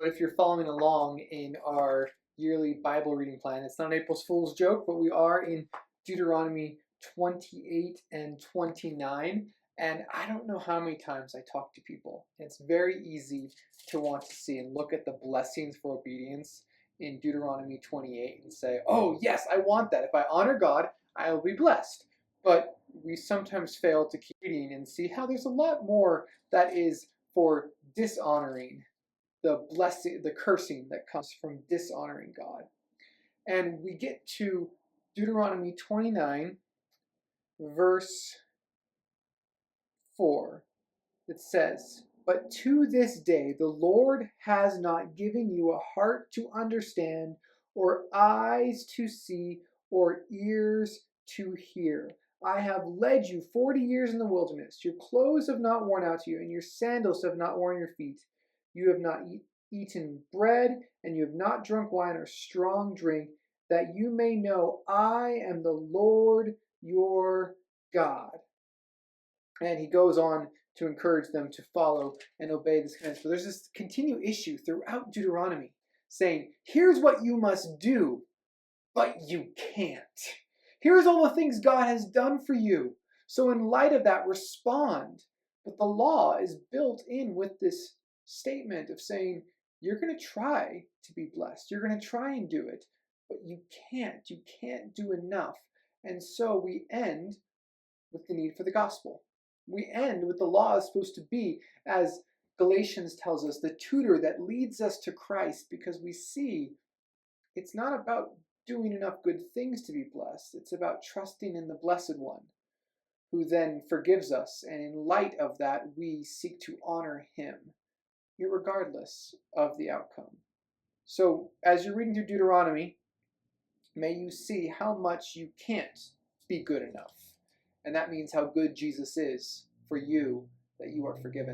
But if you're following along in our yearly Bible reading plan, it's not an April Fool's joke, but we are in Deuteronomy 28 and 29. And I don't know how many times I talk to people. It's very easy to want to see and look at the blessings for obedience in Deuteronomy 28 and say, oh, yes, I want that. If I honor God, I will be blessed. But we sometimes fail to keep reading and see how there's a lot more that is for dishonoring the blessing, the cursing that comes from dishonoring God. And we get to Deuteronomy 29, verse 4. It says, "But to this day the Lord has not given you a heart to understand, or eyes to see, or ears to hear. I have led you 40 years in the wilderness. Your clothes have not worn out to you, and your sandals have not worn your feet. You have not eaten bread, and you have not drunk wine or strong drink, that you may know I am the Lord your God." And he goes on to encourage them to follow and obey this command. So there's this continued issue throughout Deuteronomy saying, here's what you must do, but you can't. Here's all the things God has done for you. So in light of that, respond. But the law is built in with this statement of saying, you're going to try to be blessed. You're going to try and do it, but you can't. You can't do enough. And so we end with the need for the gospel. We end with the law is supposed to be, as Galatians tells us, the tutor that leads us to Christ, because we see it's not about doing enough good things to be blessed. It's about trusting in the Blessed One, who then forgives us. And in light of that, we seek to honor him, irregardless of the outcome. So as you're reading through Deuteronomy, may you see how much you can't be good enough. And that means how good Jesus is for you, that you are forgiven.